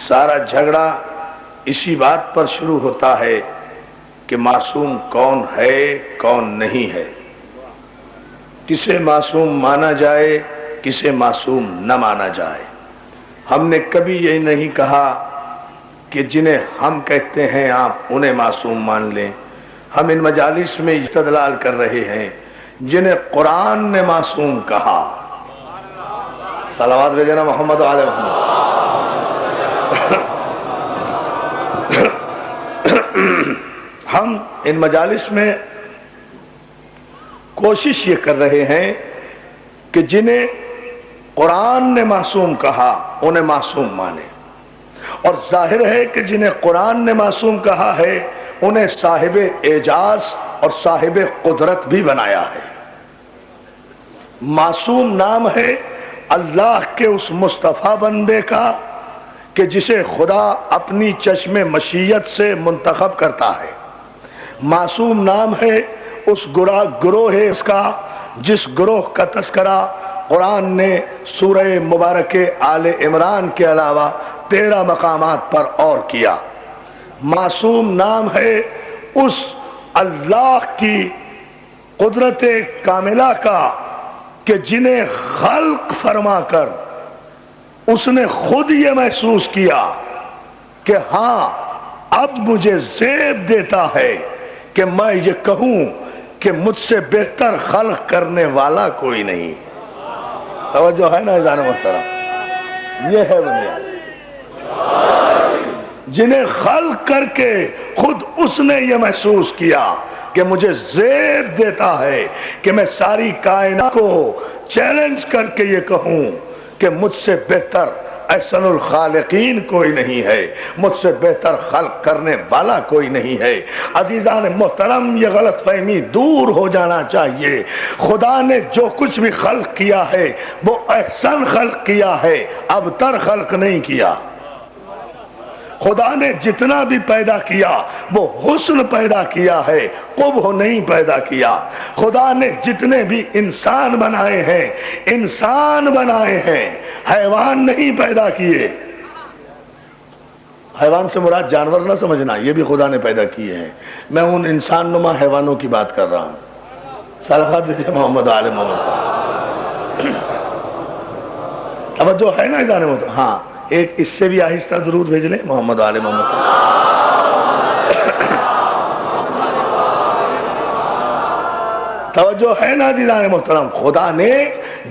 سارا جھگڑا اسی بات پر شروع ہوتا ہے کہ معصوم کون ہے کون نہیں ہے، کسے معصوم مانا جائے کسے معصوم نہ مانا جائے۔ ہم نے کبھی یہ نہیں کہا کہ جنہیں ہم کہتے ہیں آپ انہیں معصوم مان لیں۔ ہم ان مجالس میں استدلال کر رہے ہیں جنہیں قرآن نے معصوم کہا۔ صلوات بھیجنا محمد و آل محمد۔ ہم ان مجالس میں کوشش یہ کر رہے ہیں کہ جنہیں قرآن نے معصوم کہا انہیں معصوم مانے، اور ظاہر ہے کہ جنہیں قرآن نے معصوم کہا ہے انہیں صاحب اعجاز اور صاحب قدرت بھی بنایا ہے۔ معصوم نام ہے اللہ کے اس مصطفیٰ بندے کا کہ جسے خدا اپنی چشم مشیت سے منتخب کرتا ہے۔ معصوم نام ہے اس گروہ اس کا جس گروہ کا تذکرہ قرآن نے سورہ مبارک آل عمران کے علاوہ 13 مقامات پر اور کیا۔ معصوم نام ہے اس اللہ کی قدرت کاملہ کا کہ جنہیں خلق فرما کر اس نے خود یہ محسوس کیا کہ ہاں اب مجھے زیب دیتا ہے کہ میں یہ کہوں کہ مجھ سے بہتر خلق کرنے والا کوئی نہیں۔ توجہ ہے نا عزیزان محترم، یہ ہے بنیاد۔ جنہیں خلق کر کے خود اس نے یہ محسوس کیا کہ مجھے زیب دیتا ہے کہ میں ساری کائنات کو چیلنج کر کے یہ کہوں کہ مجھ سے بہتر احسن الخالقین کوئی نہیں ہے، مجھ سے بہتر خلق کرنے والا کوئی نہیں ہے۔ عزیزان محترم، یہ غلط فہمی دور ہو جانا چاہیے۔ خدا نے جو کچھ بھی خلق کیا ہے وہ احسن خلق کیا ہے، ابتر خلق نہیں کیا۔ خدا نے جتنا بھی پیدا کیا وہ حسن پیدا کیا ہے، قبح نہیں پیدا کیا۔ خدا نے جتنے بھی انسان بنائے ہیں انسان بنائے ہیں، حیوان نہیں پیدا کیے۔ حیوان سے مراد جانور نہ سمجھنا، یہ بھی خدا نے پیدا کیے ہیں۔ میں ان انسان نما حیوانوں کی بات کر رہا ہوں۔ صلوات دیجئے محمد آل محمد۔ توجہ ہے نا اذان محمد؟ ہاں، ایک اس سے بھی آہستہ درود بھیج لیں محمد آل محمد۔ توجہ ہے نا عزیزان محترم؟ خدا نے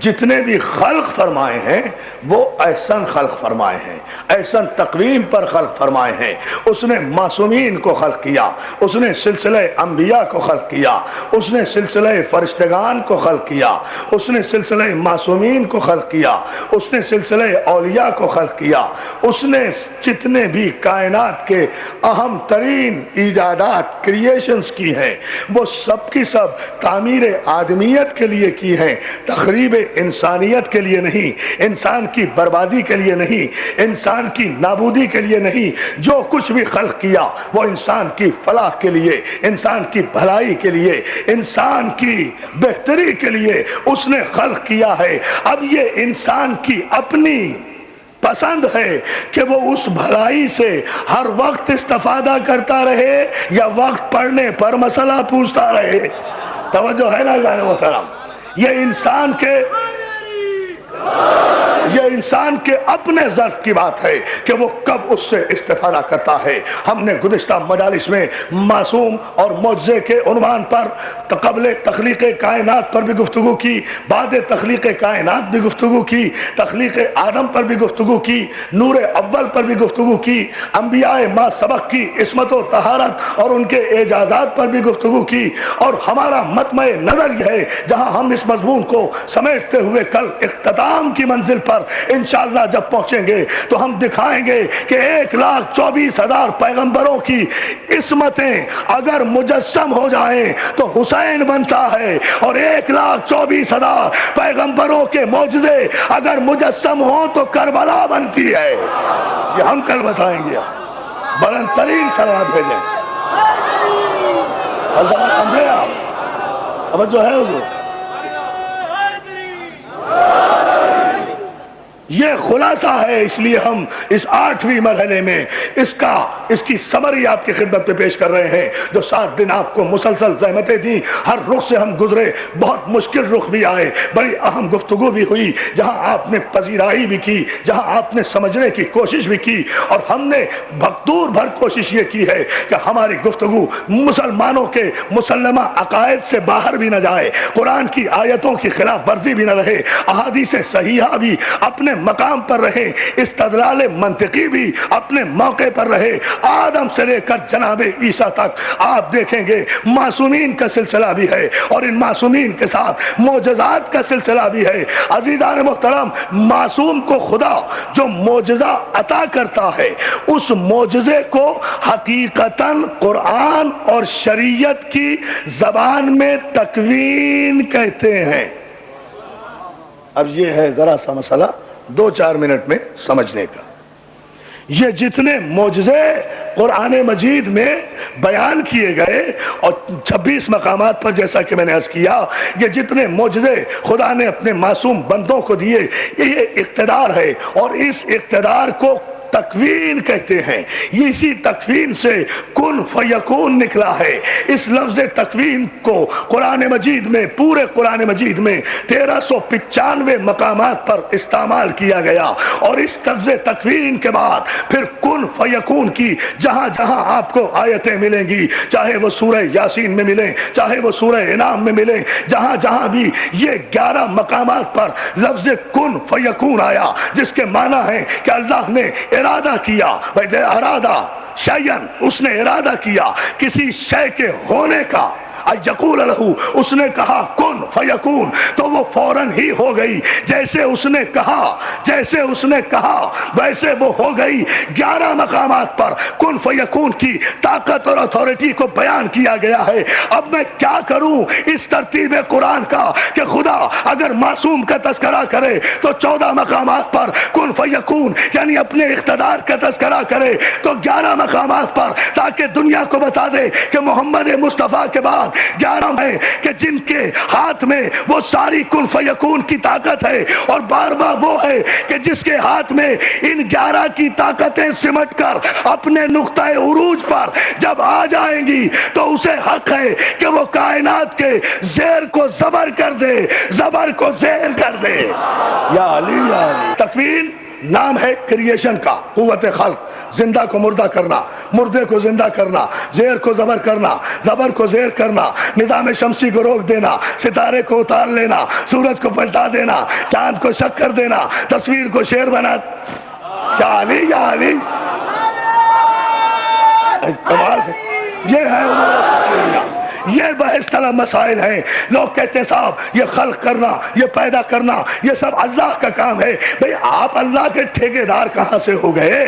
جتنے بھی خلق فرمائے ہیں وہ احسن خلق فرمائے ہیں، احسن تقویم پر خلق فرمائے ہیں۔ اس نے معصومین کو خلق کیا، اس نے سلسلہ انبیاء کو خلق کیا، اس نے سلسلہ فرشتگان کو خلق کیا، اس نے سلسلہ معصومین کو خلق کیا، اس نے سلسلہ اولیاء کو خلق کیا۔ اس نے جتنے بھی کائنات کے اہم ترین ایجادات کریشنز کی ہیں وہ سب کی سب تعمیر آدمیت کے لیے کی ہیں، تخریب انسانیت کے لیے نہیں، انسان کی بربادی کے لیے نہیں، انسان کی نابودی کے لیے نہیں۔ جو کچھ بھی خلق کیا وہ انسان کی فلاح کے لیے، انسان کی بھلائی کے لیے، انسان کی بہتری کے لیے اس نے خلق کیا ہے۔ اب یہ انسان کی اپنی پسند ہے کہ وہ اس بھلائی سے ہر وقت استفادہ کرتا رہے یا وقت پڑنے پر مسئلہ پوچھتا رہے۔ توجہ ہے نا عزیزان محترم؟ یہ انسان کے اپنے ظرف کی بات ہے کہ وہ کب اس سے استفادہ کرتا ہے۔ ہم نے گزشتہ مجالس میں معصوم اور معجزے کے عنوان پر قبل تخلیق کائنات پر بھی گفتگو کی، بعد تخلیق کائنات بھی گفتگو کی، تخلیق آدم پر بھی گفتگو کی، نور اول پر بھی گفتگو کی، انبیاء ما سبق کی عصمت و طہارت اور ان کے اعجازات پر بھی گفتگو کی۔ اور ہمارا مطمع نظر یہ ہے جہاں ہم اس مضمون کو سمیٹتے ہوئے کل اختتام کی منزل پر انشاءاللہ جب پہنچیں گے تو ہم دکھائیں گے کہ 1,24,000 پیغمبروں کی عصمتیں اگر مجسم ہو جائیں تو حسین بنتا ہے، اور 1,24,000 پیغمبروں کے معجزے اگر مجسم ہوں تو کربلا بنتی ہے۔ یہ ہم کل بتائیں گے۔ بلند ترین صلوات بھیجیں۔ فلسفہ سمجھے آپ؟ توجہ ہے حضور؟ یہ خلاصہ ہے، اس لیے ہم اس 8ویں مرحلے میں اس کی سمری آپ کی خدمت میں پیش کر رہے ہیں، جو 7 دن آپ کو مسلسل زحمتیں دیں، ہر رخ سے ہم گزرے، بہت مشکل رخ بھی آئے، بڑی اہم گفتگو بھی ہوئی، جہاں آپ نے پذیرائی بھی کی، جہاں آپ نے سمجھنے کی کوشش بھی کی، اور ہم نے بھرپور بھر کوشش یہ کی ہے کہ ہماری گفتگو مسلمانوں کے مسلمہ عقائد سے باہر بھی نہ جائے، قرآن کی آیتوں کی خلاف ورزی بھی نہ رہے، احادیث صحیحہ بھی اپنے مقام پر رہے، استدلال منطقی بھی اپنے موقع پر رہے۔ آدم سے لے کر جناب عیسیٰ تک آپ دیکھیں گے معصومین کا سلسلہ بھی ہے، اور ان معصومین کے ساتھ معجزات کا سلسلہ بھی ہے۔ عزیزان محترم، معصوم کو خدا جو معجزہ عطا کرتا ہے، اس معجزے کو حقیقتاً قرآن اور شریعت کی زبان میں تکوین کہتے ہیں۔ اب یہ ہے ذرا سا مسئلہ 2-4 منٹ میں سمجھنے کا۔ یہ جتنے معجزے قرآن مجید میں بیان کیے گئے، اور 26 مقامات پر جیسا کہ میں نے عرض کیا، یہ جتنے معجزے خدا نے اپنے معصوم بندوں کو دیے، یہ اقتدار ہے، اور اس اقتدار کو تکوین کہتے ہیں۔ یہ اسی تکوین سے کن فیکون نکلا ہے۔ اس لفظ تکوین کو قرآن مجید میں، پورے قرآن مجید میں 1395 مقامات پر استعمال کیا گیا، اور اس لفظ تکوین کے بعد پھر کن فیکون کی جہاں جہاں آپ کو آیتیں ملیں گی، چاہے وہ سورہ یاسین میں ملیں، چاہے وہ سورہ انعام میں ملیں، جہاں جہاں بھی یہ 11 مقامات پر لفظ کن فیکون آیا، جس کے معنی ہے کہ اللہ نے ارادہ کیا، وَإِذَا ارادہ شیئن، اس نے ارادہ کیا کسی شے کے ہونے کا، یقول لہو، اس نے کہا کن فیکون، تو وہ فوراً ہی ہو گئی، جیسے اس نے کہا ویسے وہ ہو گئی۔ 11 مقامات پر کن فیکون کی طاقت اور اتھارٹی کو بیان کیا گیا ہے۔ اب میں کیا کروں اس ترتیب قرآن کا کہ خدا اگر معصوم کا تذکرہ کرے تو 14 مقامات پر کن فیکون یعنی اپنے اقتدار کا تذکرہ کرے تو 11 مقامات پر، تاکہ دنیا کو بتا دے کہ محمد مصطفیٰ کے بعد 11 ہے کہ جن کے ہاتھ میں وہ ساری کن فیکون کی طاقت ہے، اور بار بار وہ ہے کہ جس کے ہاتھ میں ان 11 کی طاقتیں سمٹ کر اپنے نقطۂ عروج پر جب آ جائیں گی تو اسے حق ہے کہ وہ کائنات کے زیر کو زبر کر دے، زبر کو زیر کر دے۔ یا علی یا علی۔ تکوین نام ہے کریشن کا، قوت خلق، زندہ کو مردہ کرنا، مردے کو زندہ کرنا، زیر کو زبر کرنا، زبر کو زیر کرنا، نظام شمسی کو روک دینا، ستارے کو اتار لینا، سورج کو پلٹا دینا، چاند کو شک کر دینا، تصویر کو شیر بنا۔ یا علی یا علی، کمال ہے۔ یہ ہے یہ بحث طلب مسائل ہیں۔ لوگ کہتے ہیں صاحب یہ خلق کرنا، یہ پیدا کرنا، یہ سب اللہ کا کام ہے۔ بھئی آپ اللہ کے ٹھیکیدار کہاں سے ہو گئے؟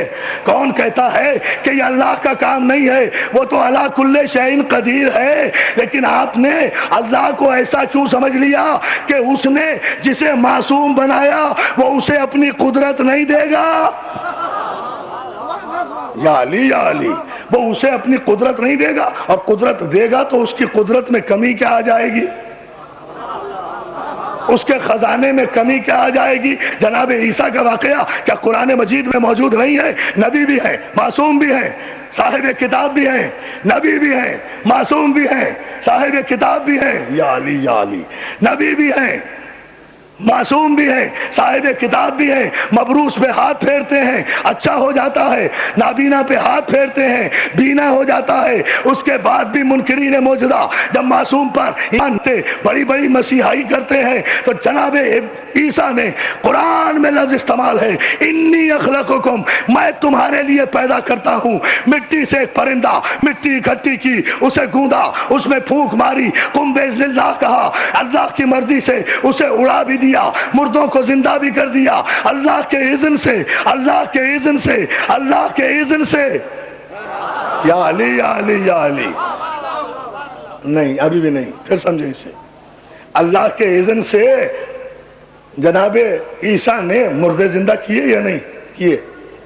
کون کہتا ہے کہ یہ اللہ کا کام نہیں ہے؟ وہ تو علی کل شیء قدیر ہے، لیکن آپ نے اللہ کو ایسا کیوں سمجھ لیا کہ اس نے جسے معصوم بنایا وہ اسے اپنی قدرت نہیں دے گا؟ یا علی یا علی، وہ اسے اپنی قدرت نہیں دے گا، اور قدرت دے گا تو اس کی قدرت میں کمی کیا آ جائے گی؟ اس کے خزانے میں کمی کیا آ جائے گی؟ جناب عیسیٰ کا واقعہ کیا قرآن مجید میں موجود نہیں ہے؟ نبی بھی ہیں، معصوم بھی ہیں، صاحب کتاب بھی ہیں، نبی بھی ہیں، معصوم بھی ہیں، صاحب کتاب بھی ہیں۔ یا علی یا علی، نبی بھی ہیں، معصوم بھی ہیں، صاحب کتاب بھی ہیں، مبروس پہ ہاتھ پھیرتے ہیں، اچھا ہو جاتا ہے، نابینا پہ ہاتھ پھیرتے ہیں، بینا ہو جاتا ہے۔ اس کے بعد بھی منکرین موجودہ جب معصوم پر مانتے بڑی بڑی مسیحائی کرتے ہیں، تو جناب عیسیٰ نے قرآن میں لفظ استعمال ہے، انی اخلقکم، میں تمہارے لیے پیدا کرتا ہوں مٹی سے ایک پرندہ، مٹی اکٹھی کی، اسے گوندا، اس میں پھونک ماری، قم باذن اللہ کہا، اللہ کی مرضی سے اسے اڑا بھی دیا، مردوں کو زندہ بھی کر دیا، اللہ کے اذن سے، اللہ کے اذن سے، اللہ کے اذن سے۔ یا علی یا علی یا علی، نہیں ابھی بھی نہیں، پھر سمجھیں اسے۔ اللہ کے اذن سے جناب عیسیٰ نے مردے زندہ کیے یا نہیں کیے؟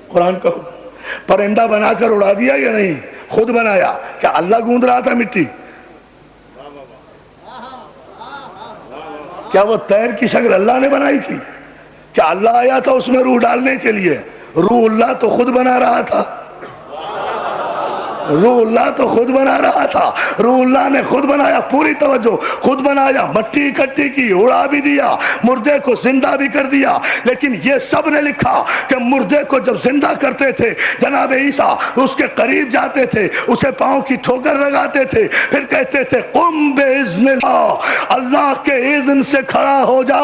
قرآن کا حکم۔ پرندہ بنا کر اڑا دیا یا نہیں؟ خود بنایا؟ کیا اللہ گوند رہا تھا مٹی؟ کیا وہ طیر کی شکل اللہ نے بنائی تھی؟ کیا اللہ آیا تھا اس میں روح ڈالنے کے لیے؟ روح اللہ تو خود بنا رہا تھا، روح اللہ تو خود بنا رہا تھا، روح اللہ نے خود بنایا، پوری توجہ، خود بنایا، مٹی اکٹھی کی، اڑا بھی دیا، مردے کو زندہ بھی کر دیا۔ لیکن یہ سب نے لکھا کہ مردے کو جب زندہ کرتے تھے جناب عیسیٰ اس کے قریب جاتے تھے، اسے پاؤں کی ٹھوکر لگاتے تھے، پھر کہتے تھے قم باذن اللہ، اللہ کے اذن سے کھڑا ہو جا۔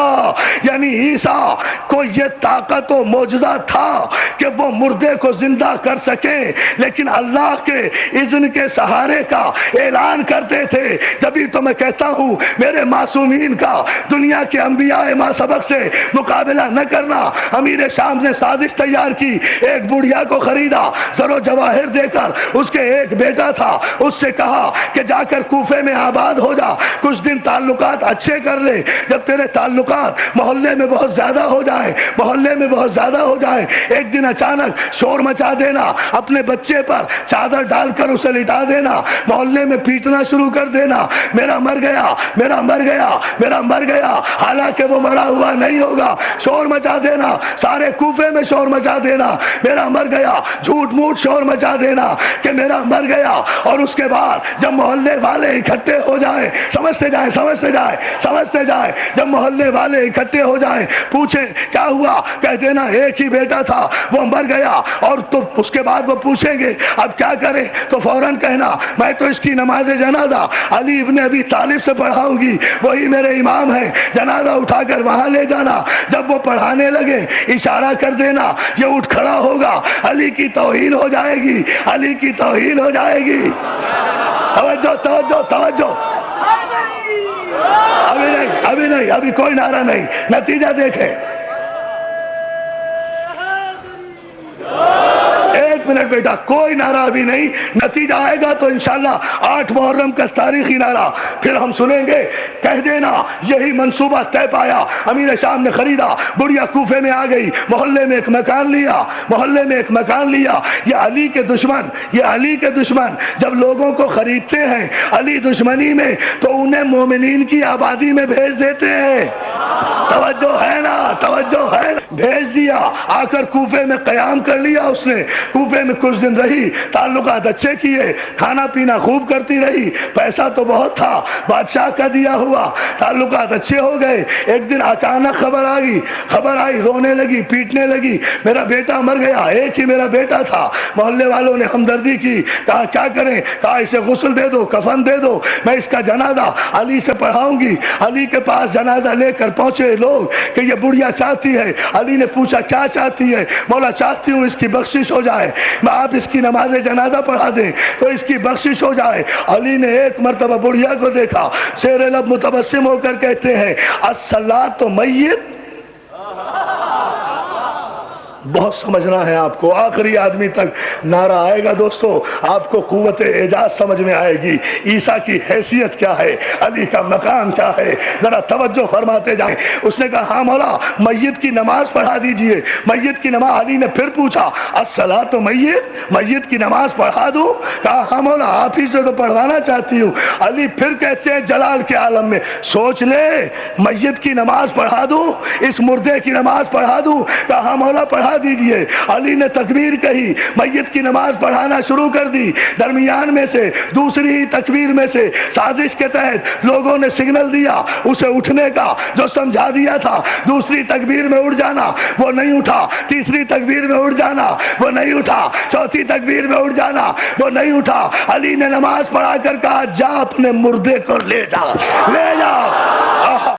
یعنی عیسیٰ کو یہ طاقت و معجزہ تھا کہ وہ مردے کو زندہ کر سکیں، لیکن اللہ کے اذن کے سہارے کا اعلان کرتے تھے۔ جبھی تو میں کہتا ہوں میرے معصومین کا دنیا کے انبیاء ما سبق سے مقابلہ نہ کرنا۔ امیر شام نے سازش تیار کی، ایک بڑھیا کو خریدا زر و جواہر دے کر، اس کے ایک بیٹا تھا، اس سے کہا کہ جا کر کوفے میں آباد ہو جا، کچھ دن تعلقات اچھے کر لے، جب تیرے تعلقات محلے میں بہت زیادہ ہو جائیں، محلے میں بہت زیادہ ہو جائیں، ایک دن اچانک شور مچا دینا، اپنے بچے پر چادر ڈال کر اسے لٹا دینا، محلے میں پیٹنا شروع کر دینا، میرا مر گیا، میرا مر گیا، میرا مر گیا، حالانکہ وہ مرا ہوا نہیں ہوگا، شور مچا دینا، سارے کوفے میں شور مچا دینا، میرا مر گیا، جھوٹ موٹ شور مچا دینا کہ میرا مر گیا۔ اور اس کے بعد جب محلے والے اکٹھے ہو جائیں، سمجھتے جائیں سمجھتے جائیں سمجھتے جائیں، جب محلے والے اکٹھے ہو جائیں، پوچھیں کیا ہوا، کہہ دینا ایک ہی بیٹا تھا وہ مر گیا، اور تو اس کے بعد وہ پوچھیں گے اب کیا کریں، تو فوراً کہنا میں تو اس کی نماز جنازہ علی ابن ابی طالب سے پڑھاؤں گی، وہی میرے امام ہیں، جنازہ اٹھا کر وہاں لے جانا۔ جب وہ پڑھانے لگے اشارہ کر دینا، یہ اٹھ کھڑا ہوگا، علی کی توہین ہو جائے گی، علی کی توہین ہو جائے گی۔ توجہ توجہ توجہ، ابھی نہیں ابھی نہیں، ابھی کوئی نعرہ نہیں، نتیجہ دیکھیں۔ ایک منٹ بیٹا، کوئی نعرہ ابھی نہیں، نتیجہ آئے گا تو انشاءاللہ 8 محرم کا تاریخی نعرہ پھر ہم سنیں گے۔ کہہ دینا یہی منصوبہ طے پایا، امیر شام نے خریدا، بڑھیا کوفے میں آ گئی، محلے میں ایک مکان لیا، محلے میں ایک مکان لیا۔ یہ علی کے دشمن، یہ علی کے دشمن جب لوگوں کو خریدتے ہیں علی دشمنی میں تو انہیں مومنین کی آبادی میں بھیج دیتے ہیں۔ توجہ ہے نا، توجہ ہے نا، بھیج دیا، آ کر کوفے میں قیام کر لیا اس نے، کوفے میں کچھ دن رہی، تعلقات اچھے کیے، کھانا پینا خوب کرتی رہی، پیسہ تو بہت تھا بادشاہ کا دیا ہوا، تعلقات اچھے ہو گئے۔ ایک دن اچانک خبر آئی، رونے لگی، پیٹنے لگی، میرا بیٹا مر گیا، ایک ہی میرا بیٹا تھا۔ محلے والوں نے ہمدردی کی، کہا کیا کریں، کہا اسے غسل دے دو، کفن دے دو، میں اس کا جنازہ علی سے پڑھاؤں گی۔ علی کے پاس جنازہ لے کر پہنچے لوگ کہ یہ بڑھیا چاہتی ہے۔ علی نے پوچھا کیا چاہتی ہے؟ مولا چاہتی ہوں اس کی بخشش ہو جائے، میں آپ اس کی نماز جنازہ پڑھا دیں تو اس کی بخشش ہو جائے۔ علی نے ایک مرتبہ بڑھیا کو دیکھا، زیر لب متبسم ہو کر کہتے ہیں الصلاۃ میت۔ بہت سمجھنا ہے آپ کو، آخری آدمی تک نعرہ آئے گا دوستو، آپ کو قوت اعجاز سمجھ میں آئے گی، عیسیٰ کی حیثیت کیا ہے، علی کا مقام کیا ہے، ذرا توجہ فرماتے جائیں۔ اس نے کہا ہاں مولا میت کی نماز پڑھا دیجئے، میت کی نماز۔ علی نے پھر پوچھا الصلاۃ میت، میت کی نماز پڑھا دوں؟ کہا ہاں مولا آپ ہی سے تو پڑھوانا چاہتی ہوں۔ علی پھر کہتے ہیں جلال کے عالم میں سوچ لے، میت کی نماز پڑھا دوں، اس مردے کی نماز پڑھا دوں؟ کہا ہاں مولا پڑھا دیجئے۔ علی نے تکبیر کہی، میت کی نماز پڑھانا شروع کر دی۔ درمیان میں سے دوسری تکبیر میں سے سازش کے تحت لوگوں نے سگنل دیا اسے اٹھنے کا، جو سمجھا دیا تھا دوسری تکبیر میں اٹھ جانا، وہ نہیں اٹھا، تیسری تکبیر میں اٹھ جانا، وہ نہیں اٹھا، چوتھی تکبیر میں اٹھ جانا، وہ نہیں اٹھا۔ علی نے نماز پڑھا کر کہا جا اپنے مردے کو لے جا، لے جا،